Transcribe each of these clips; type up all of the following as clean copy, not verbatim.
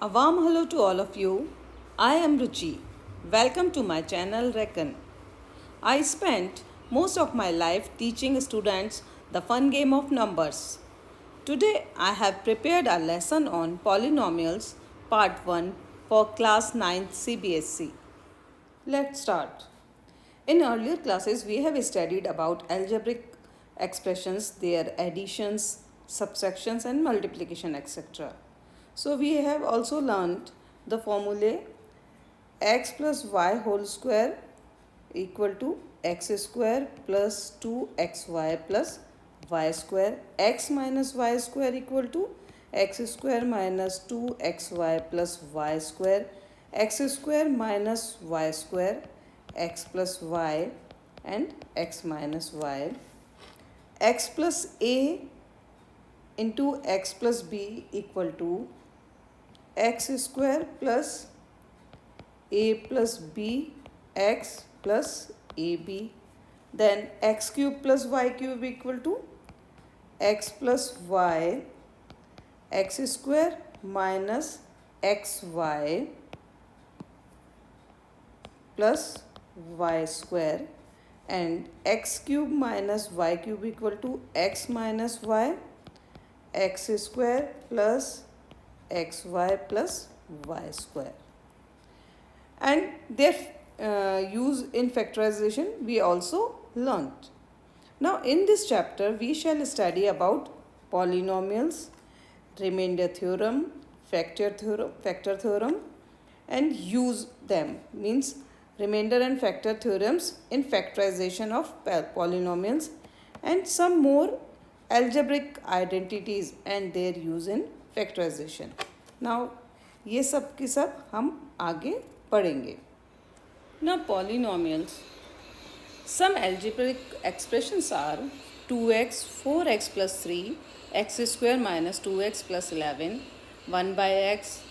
A warm hello to all of you. I am Ruchi. Welcome to my channel Reckon. I spent most of my life teaching students the fun game of numbers. Today I have prepared a lesson on polynomials part 1 for class 9th CBSE. Let's start. In earlier classes we have studied about algebraic expressions, their additions, subtractions and multiplication etc. So we have also learned the formulae x plus y whole square equal to x square plus 2xy plus y square, x minus y square equal to x square minus 2xy plus y square, x square minus y square, x plus y and x minus y, x plus a into x plus b equal to x square plus a plus b x plus ab, then x cube plus y cube equal to x plus y, x square minus xy plus y square, and x cube minus y cube equal to x minus y, x square plus xy plus y square. And their use in factorization we also learnt. Now in this chapter we shall study about polynomials, remainder theorem, factor theorem and use them, means remainder and factor theorems in factorization of polynomials, and some more algebraic identities and their use in factorization. Now ये सब की सब हम आगे पढ़ेंगे. Now polynomials. Some algebraic expressions are 2x, 4x plus 3, x square minus 2x plus 11, 1 by x,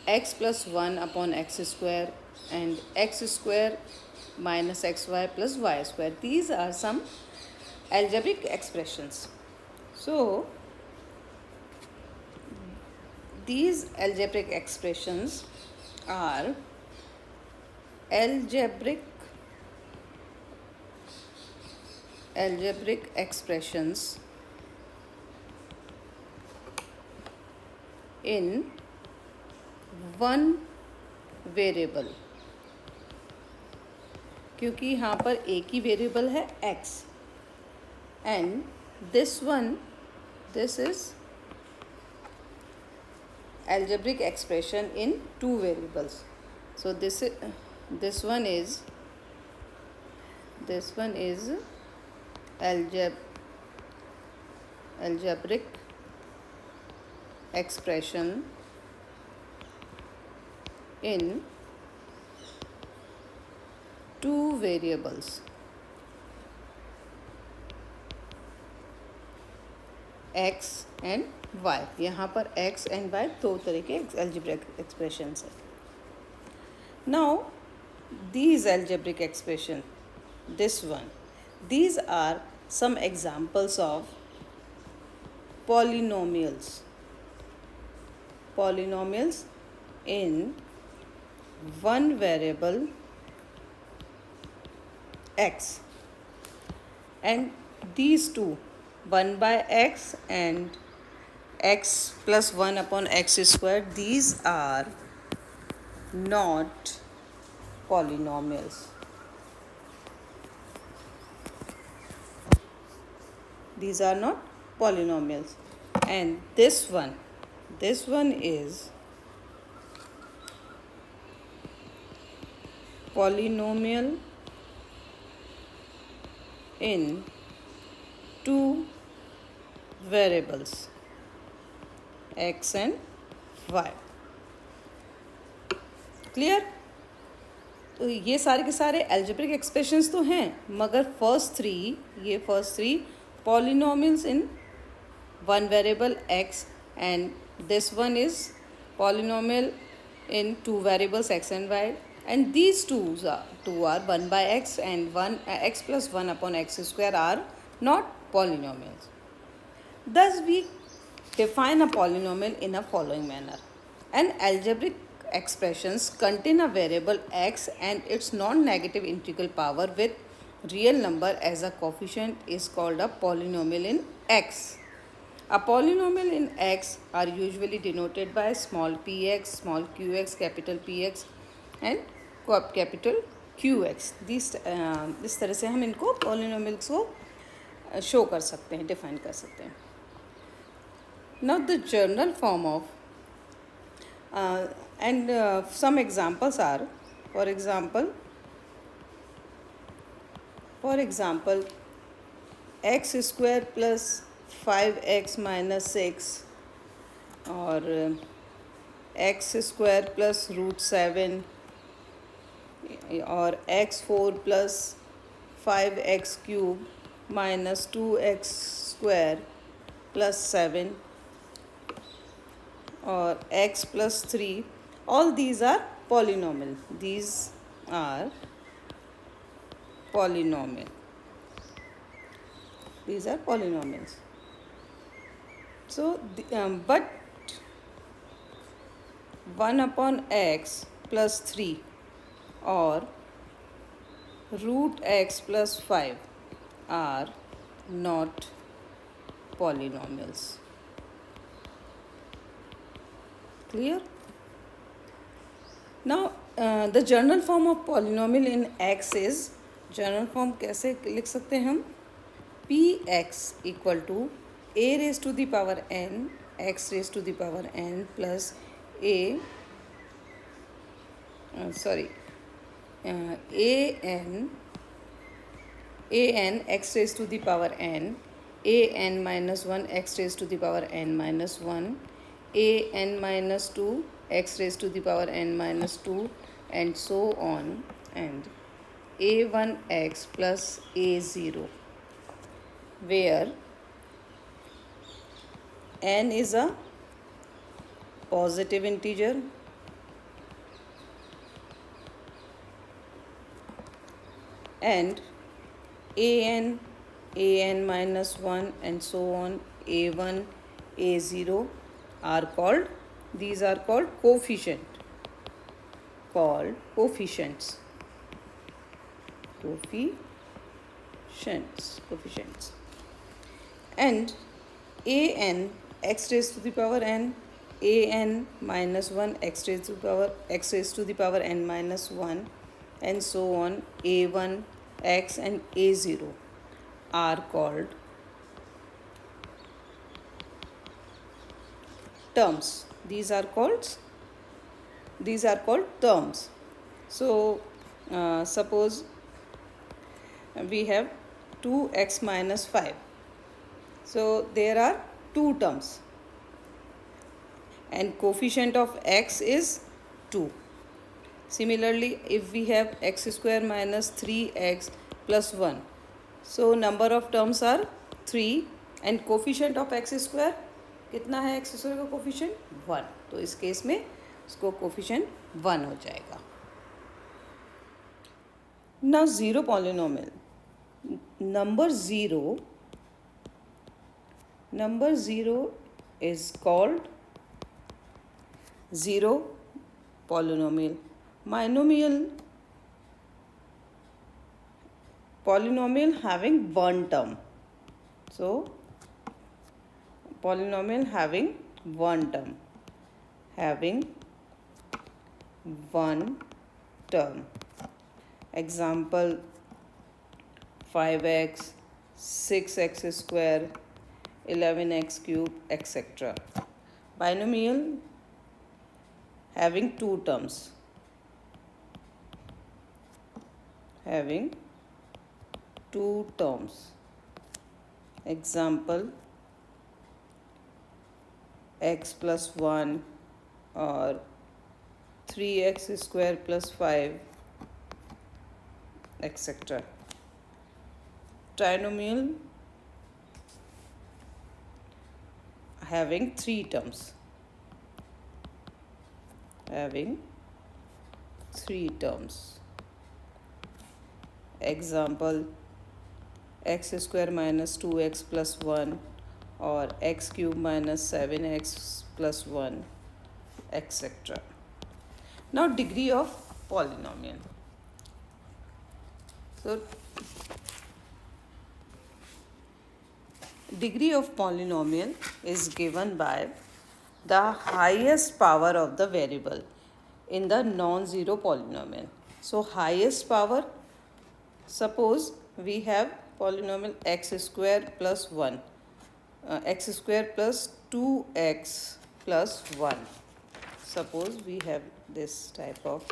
x plus 1 upon x square and x square minus xy plus y square. These are some algebraic expressions. So these algebraic expressions are algebraic expressions in one variable, क्योंकि यहाँ पर एक ही variable है x, and this is algebraic expression in two variables. So this one is algebraic expression in two variables, x and y. यहाँ पर x and y दो तरह के algebraic expressions हैं. Now these algebraic expressions, these are some examples of polynomials in one variable x, and these two, 1 by x and x plus 1 upon x square, these are not polynomials. These are not polynomials. And this one is polynomial in two variables, x and y. Clear? तो ये सारे के सारे algebraic expressions तो हैं, मगर first three polynomials in one variable x, and this one is polynomial in two variables x and y, and these two are 1 by x and 1 x plus 1 upon x square are not polynomials. Thus we define a polynomial in a following manner. And algebraic expressions contain a variable x and its non-negative integral power with real number as a coefficient is called a polynomial in X. A polynomial in X are usually denoted by small px, small qx, capital Px and capital Qx. इस तरह से हम इनको polynomials को show कर सकते हैं, define कर सकते हैं. Now the general form of some examples are, for example, x square plus 5x minus 6 or x square plus root 7 or x4 plus 5x cube minus 2x square plus 7 or x plus 3. All these are polynomial. These are polynomial. These are polynomials. So, but 1 upon x plus 3 or root x plus 5 are not polynomials. Clear? Now, the general form of polynomial in x is, general form कैसे लिख सकते हैं हम? Px equal to a raised to the power n x raised to the power n plus a an x raised to the power n, a n minus 1 x raised to the power n minus 1, a n minus 2 x raised to the power n minus 2 and so on, and a1 x plus a0, where n is a positive integer and an minus 1 and so on, a1 a0 are called, these are called coefficients. And an x raised to the power n, an minus 1 x raised to the power n minus 1 and so on, a1 x and a0 are called terms. These are called terms. So suppose we have 2x minus 5. So there are two terms and coefficient of x is 2. Similarly, if we have x square minus 3x plus 1, so number of terms are 3 and coefficient of x square कितना है x square का coefficient 1. तो इस case में उसको coefficient 1 हो जाएगा. Now zero polynomial. Number 0 is called zero polynomial. Polynomial having one term. So polynomial having one term. Example 5x, 6x square, 11x cube, etc. Binomial having two terms. Example x plus 1 or 3x square plus 5, etc. Trinomial having three terms. Example x square minus 2x plus 1 or x cube minus 7x plus 1 etc. Now degree of polynomial. So degree of polynomial is given by the highest power of the variable in the non-zero polynomial. So highest power, suppose we have polynomial x square plus 1, x square plus 2x plus 1. Suppose we have this type of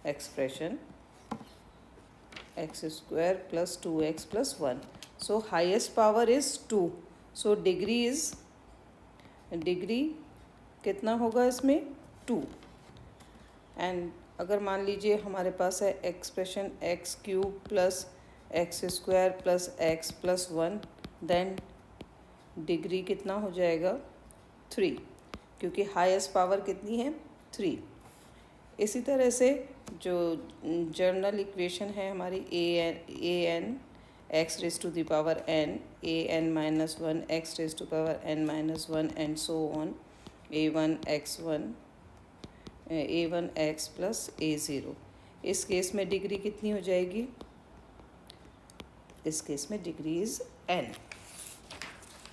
expression, x square plus 2x plus 1. So highest power is 2. So degree कितना होगा इसमें 2. And अगर मान लीजिए हमारे पास है expression x cube plus x square plus x plus 1, then degree कितना हो जाएगा 3, क्योंकि हाईएस्ट पावर कितनी है 3. इसी तरह से जो जनरल इक्वेशन है हमारी a n x raise to the power n, a n minus 1 x raise to power n minus 1 and so on, a1 x plus a0. इस केस में डिग्री कितनी हो जाएगी, इस केस में डिग्री इज n.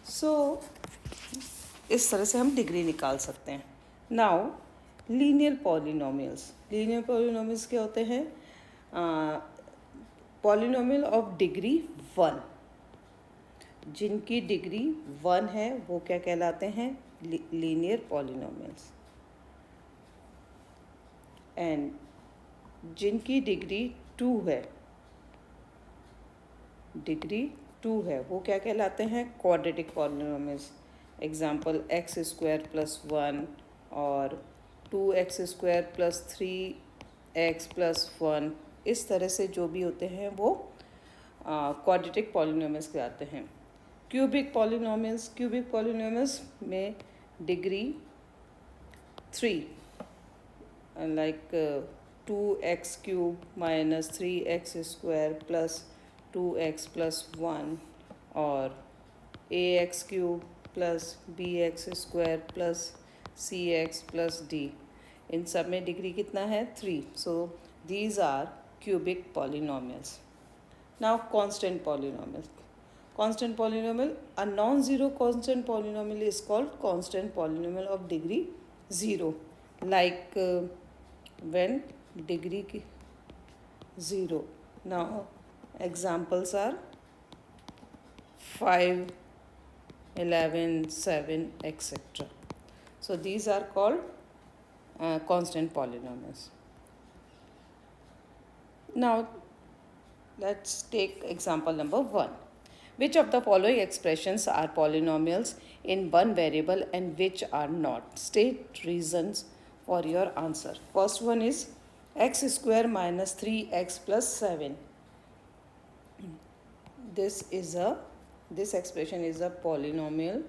सो इस तरह से हम डिग्री निकाल सकते हैं. Now linear polynomials. Linear polynomials क्या होते हैं, पॉलिनोमियल ऑफ डिग्री 1, जिनकी डिग्री 1 है वो क्या कहलाते हैं, लीनियर पॉलिनोमियल्स. एंड जिनकी डिग्री 2 है, डिग्री 2 है वो क्या कहलाते हैं, quadratic polynomials. Example x square plus 1 और 2x square plus 3x plus 1. इस तरह से जो भी होते हैं वो क्वाड्रेटिक पॉलिनोमियल्स कहलाते हैं. क्यूबिक पॉलिनोमियल्स में degree 3, like 2x cube minus 3x square plus 2x plus 1 और ax cube plus bx square plus cx plus d. इन सब में डिग्री कितना है 3. So these are cubic polynomials. Now constant polynomial. Constant polynomial, a non-zero constant polynomial is called constant polynomial of degree 0. Like when degree 0. Now examples are 5, 11, 7, etc. So these are called constant polynomials. Now let's take example number 1. Which of the following expressions are polynomials in one variable and which are not? State reasons for your answer. First one is x square minus 3x plus 7. This expression is a polynomial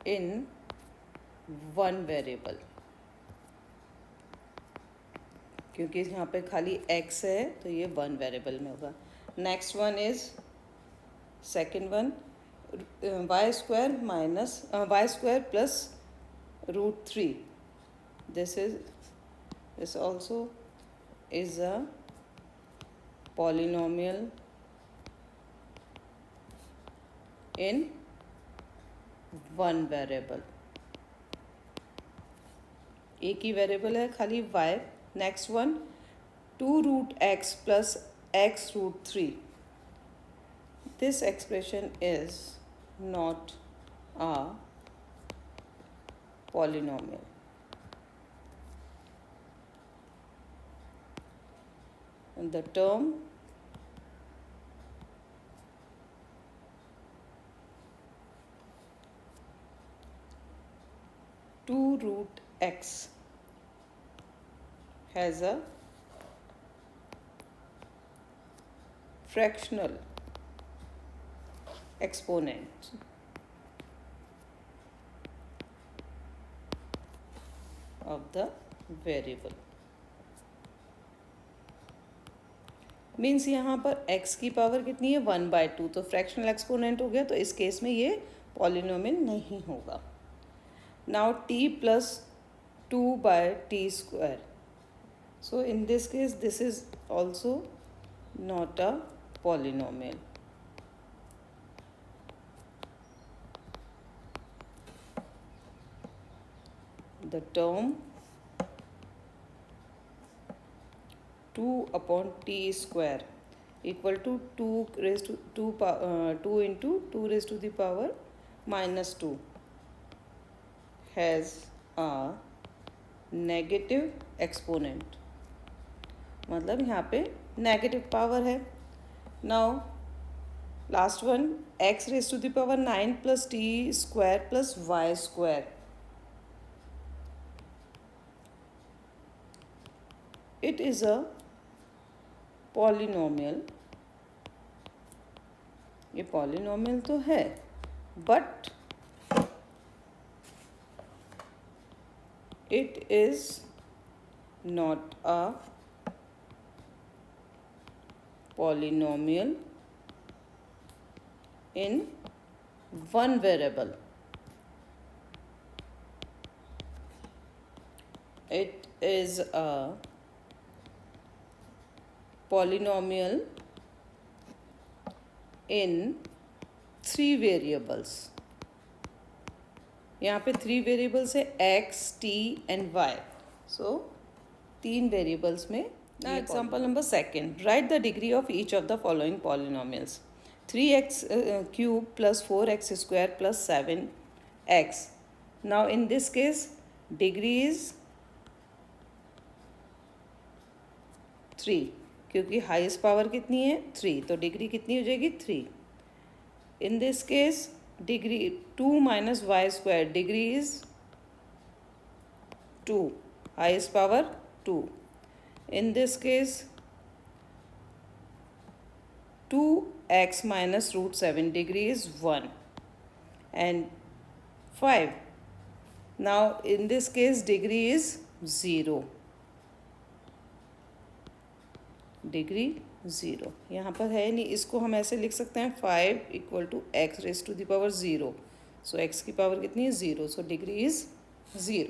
in one variable. क्योंकि यहाँ पे खाली x है तो ये one variable में होगा. Next one is second one, y square plus √3. This also is a polynomial in one variable. एक ही वेरिएबल है खाली y. Next one, 2√x plus x√3. This expression is not a polynomial. And the term (2√x) has a fractional exponent. Of the variable. Means यहाँ पर x की power कितनी है 1/2, तो फ्रैक्शनल एक्सपोनेंट हो गया, तो इस केस में ये पॉलिनोमियल नहीं होगा. now t plus 2 by t square. So in this case, this is also not a polynomial. The term 2 upon t square equal to 2 raised to 2 into 2 raised to the power minus 2 has a negative exponent, मतलब यहाँ पे negative power है. Now last one, x raise to the power 9 plus t square plus y square. It is a polynomial. ये polynomial तो है, but it is not a polynomial in one variable. It is a polynomial in 3 variables. यहाँ पे 3 variables है, x, t and y. So 3 variables में. Now example number 2. Write the degree of each of the following polynomials. 3x cube plus 4x square plus 7x. Now in this case degree is 3, क्योंकि highest power कितनी है 3, तो degree कितनी हो जाएगी 3. In this case degree 2 minus y square, degree is 2, highest power 2. In this case 2x minus root 7, degree is 1 and 5. Now in this case degree is 0, degree 0. यहाँ पर है नहीं, इसको हम ऐसे लिख सकते हैं 5 equal to x raise to the power 0. So x की पावर कितनी है 0, so degree is 0.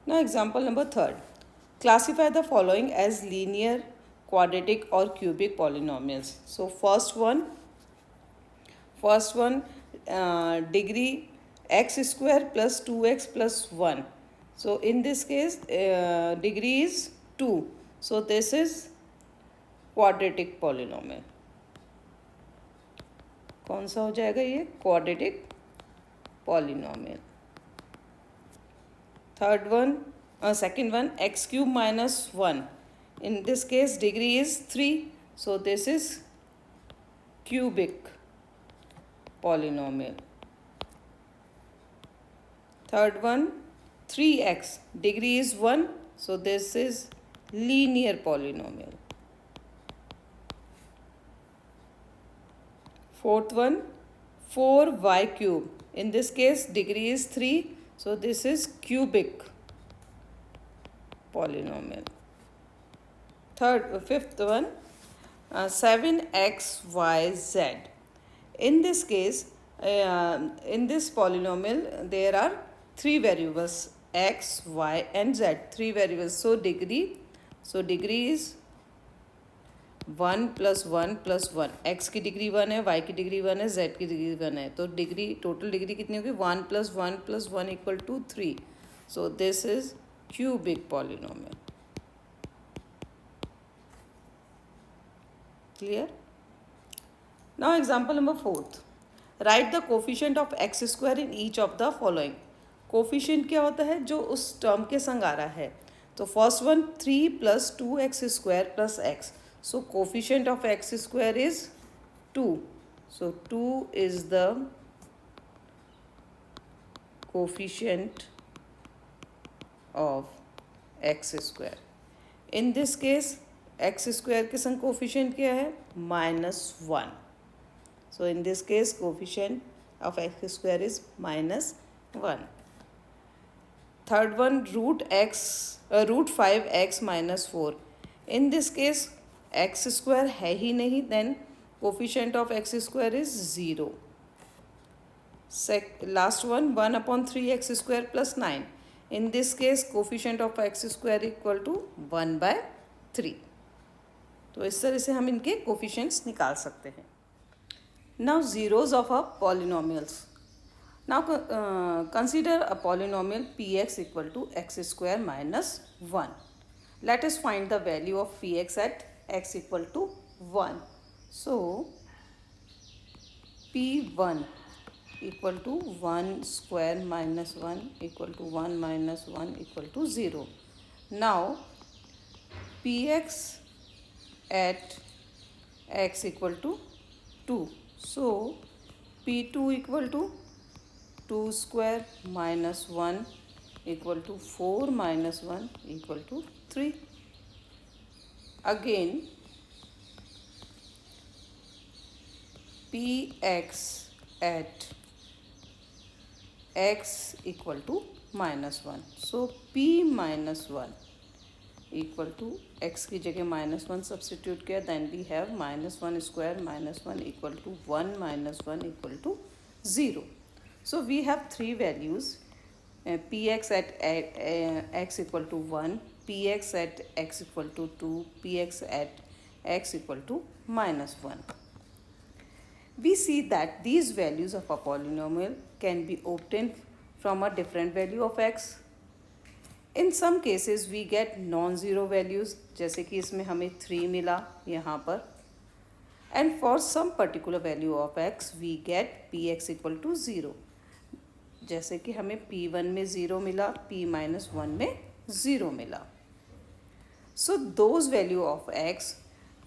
Now example number 3. Classify the following as linear, quadratic और cubic polynomials. So first one degree x square plus 2x plus 1. So in this case degree is 2. So this is quadratic polynomial. कौन सा हो जाएगा ये? Quadratic polynomial. Second one, x cube minus 1. In this case degree is 3. So this is cubic polynomial. Third one, 3x, degree is 1. So this is linear polynomial. Fourth one, 4y cube. In this case degree is 3. So this is cubic polynomial. Fifth one, 7xyz. In this case, in this polynomial there are 3 variables, x, y and z. 3 variables. So degree is 1 plus 1 plus 1. x की degree 1 है, y की degree 1 है, z की degree 1 है. तो degree, total degree कितनी होगी? 1 plus 1 plus 1 equal to 3. So this is cubic polynomial. Clear? Now example number 4. Write the coefficient of x square in each of the following. Coefficient क्या होता है? जो उस टर्म के संग आ रहा है. तो first one 3 plus 2x square plus x. So coefficient of x square is 2. So 2 is the coefficient of x square. In this case x square के संग कोफिशिएंट क्या है? -1. So in this case coefficient of x square is -1. Third one, root 5x minus 4. In this case x square है ही नहीं, then coefficient of x square is 0. Last one, 1 upon 3 x square plus 9. In this case, coefficient of x square equal to 1 by 3. तो इस तरह से हम इनके coefficients निकाल सकते हैं. Now zeros of a polynomials. Now consider a polynomial px equal to x square minus 1. Let us find the value of px at x equal to 1. So p1 equal to 1 square minus 1 equal to 1 minus 1 equal to 0. Now px at x equal to 2. So p2 equal to 2 square minus 1 equal to 4 minus 1 equal to 3. Again px at x equal to minus 1. So p minus 1 equal to x की जगह minus 1 substitute किया, then we have minus 1 square minus 1 equal to 1 minus 1 equal to 0. So we have three values, px at x equal to 1, px at x equal to 2, px at x equal to minus 1. We see that these values of a polynomial can be obtained from a different value of x. In some cases we get non-zero values, जैसे कि इसमें हमें 3 मिला यहाँ पर, and for some particular value of x we get px equal to 0, जैसे कि हमें p1 में 0 मिला, p minus 1 में 0 मिला. So those value of x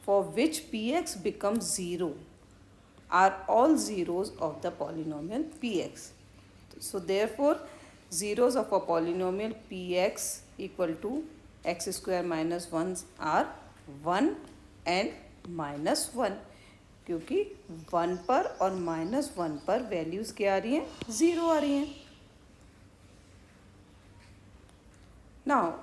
for which px becomes 0 are all zeros of the polynomial px. So therefore zeros of a polynomial px equal to x square minus 1 are 1 and minus 1, क्योंकि 1 पर और minus 1 पर values क्या आ रही हैं, 0 आ रही हैं. Now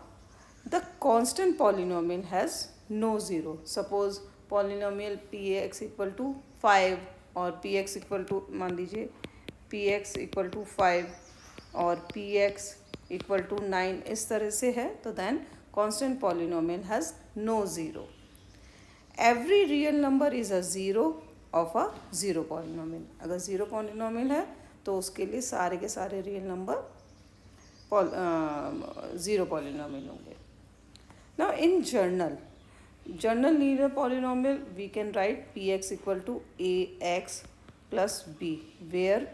the constant polynomial has no zero. Suppose polynomial px equal to 5 और px equal to, मान लीजिए px equal to 5 और px equal to 9 इस तरह से है, तो then constant polynomial has no zero. Every real number is a zero of a zero polynomial. अगर zero polynomial है तो उसके लिए सारे के सारे real number zero polynomial होंगे. Now in general linear polynomial we can write px equal to ax plus b, where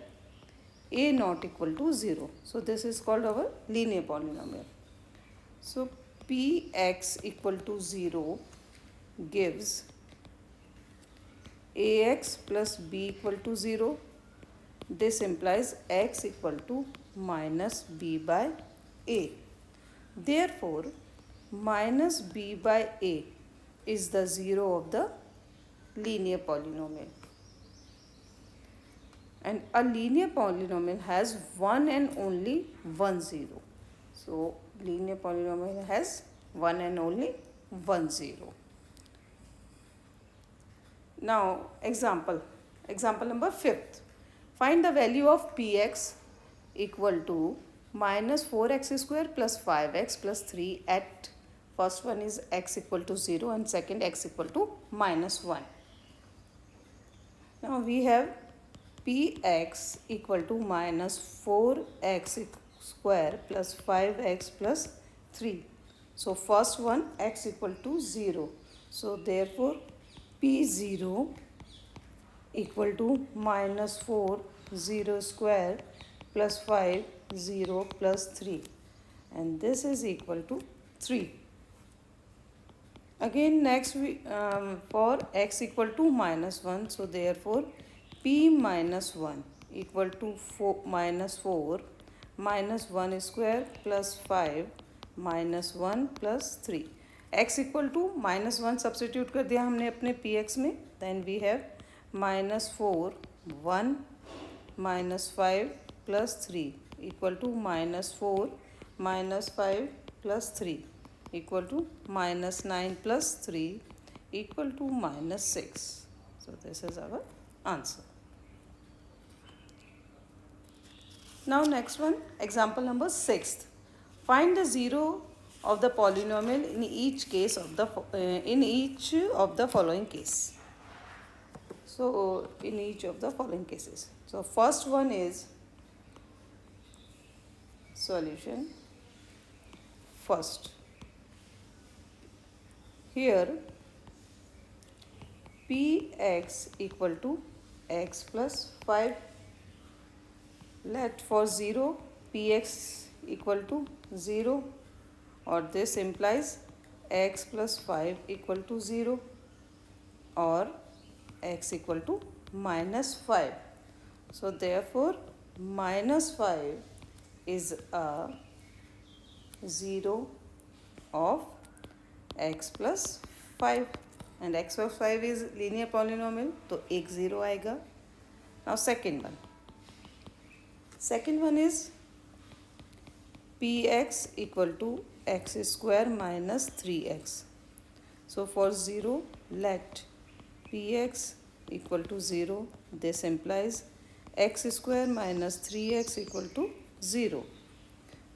a not equal to 0. So this is called our linear polynomial. So px equal to 0 gives ax plus b equal to 0. This implies x equal to minus b by a. Therefore minus b by a is the zero of the linear polynomial. And a linear polynomial has one and only one zero. So linear polynomial has one and only one zero. Now example number 5th. Find the value of px equal to minus 4x square plus 5x plus 3 at first one is x equal to 0 and second x equal to minus 1. Now we have px equal to minus 4x square plus 5x plus 3. So first one x equal to 0. So therefore p0 equal to minus 4 0 square plus 5 0 plus 3, and this is equal to 3. Again next we for x equal to minus 1, so therefore p minus 1 equal to minus 4 minus 1 square plus 5 minus 1 plus 3. x equal to minus 1 substitute कर दिया हमने अपने px में, then we have minus 4 1 minus 5 plus 3 equal to minus 4 minus 5 plus 3 equal to minus 9 plus 3 equal to minus 6. So this is our answer. Now next one, example number 6. Find the zero of the polynomial in each case of the following case. So in each of the following cases. So first one is solution. First, here px equal to x plus 5. Let for 0 px equal to 0, or this implies x plus 5 equal to 0, or x equal to minus 5. So therefore minus 5 is a 0 of x plus 5, and x plus 5 is linear polynomial, तो एक 0 आएगा. Now second one is px equal to x square minus 3x. So for 0, let px equal to 0. This implies x square minus 3x equal to 0.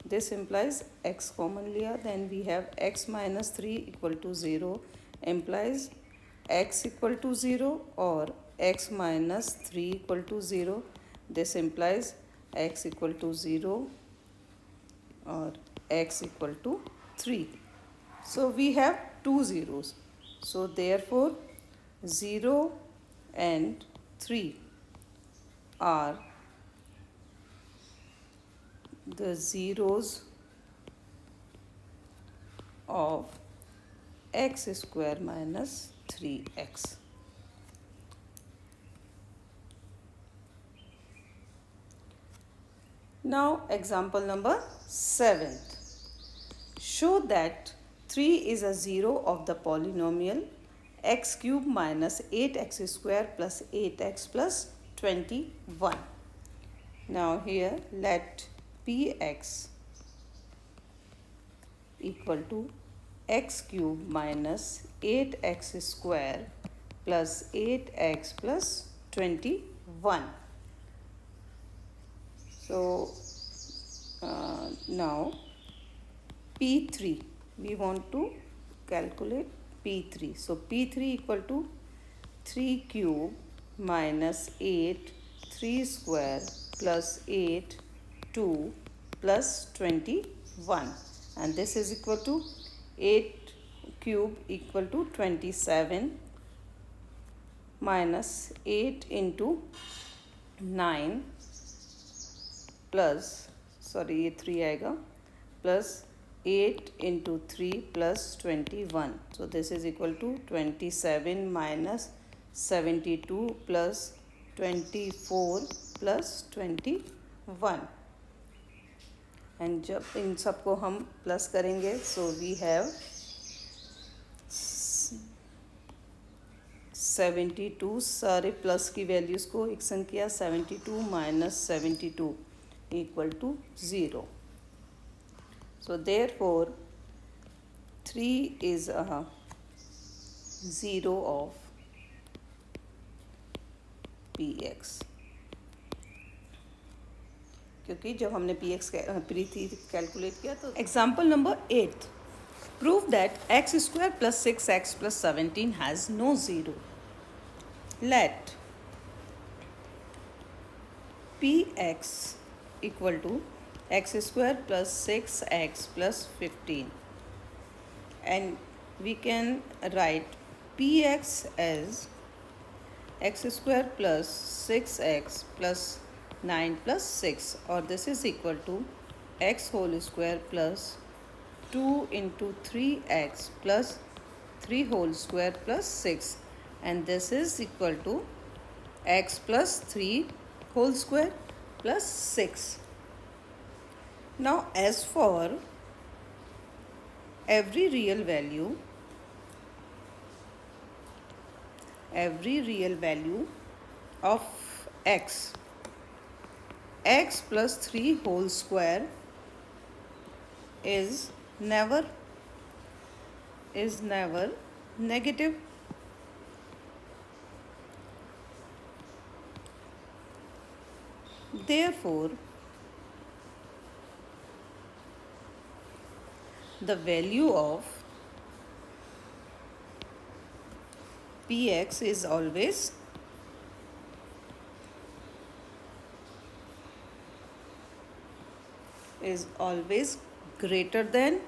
This implies x common liya, then we have x minus 3 equal to 0, implies x equal to 0 or x minus 3 equal to 0. This implies x equal to 0 or x equal to 3. So we have two zeros. So therefore 0 and 3 are the zeros of x square minus 3x. Now example number 7. Show that 3 is a zero of the polynomial x cube minus 8x square plus 8x plus 21. Now here let px equal to x cube minus 8x square plus 8x plus 21. So now P3, we want to calculate P3. So P3 equal to 3 cube minus 8, 3 square plus 8, 2 plus 21. And this is equal to 8 cube equal to 27 minus 8 into 9 plus, sorry ये 3 आएगा, plus 8 into 3 plus 21. So this is equal to 27 minus 72 plus 24 plus 21. And जब इन सबको हम plus करेंगे, so we have 72, सारे plus की values को action किया, 72 minus 72 equal to 0. So therefore 3 is a 0 of px. क्योंकि जब हमने px कैलकुलेट किया तो. Example number 8. Prove that x square plus 6x plus 17 has no zero. Let px equal to x square plus 6x plus 15, and we can write px as x square plus 6x plus 9 plus 6, or this is equal to x whole square plus 2 into 3x plus 3 whole square plus 6, and this is equal to x plus 3 whole square plus 6. Now as for every real value of x plus 3 whole square is never negative. Therefore the value of Px is always greater than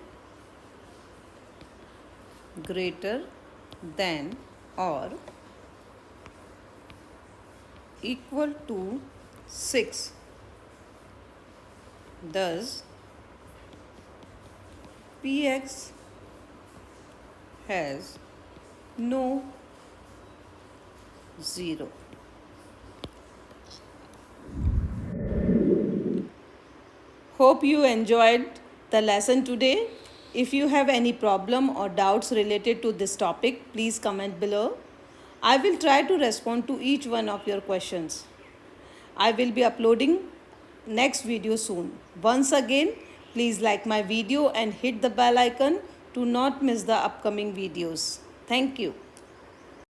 or equal to 6. Thus, Px has no 0. Hope you enjoyed the lesson today. If you have any problem or doubts related to this topic, please comment below. I will try to respond to each one of your questions. I will be uploading next video soon. Once again, please like my video and hit the bell icon to not miss the upcoming videos. Thank you.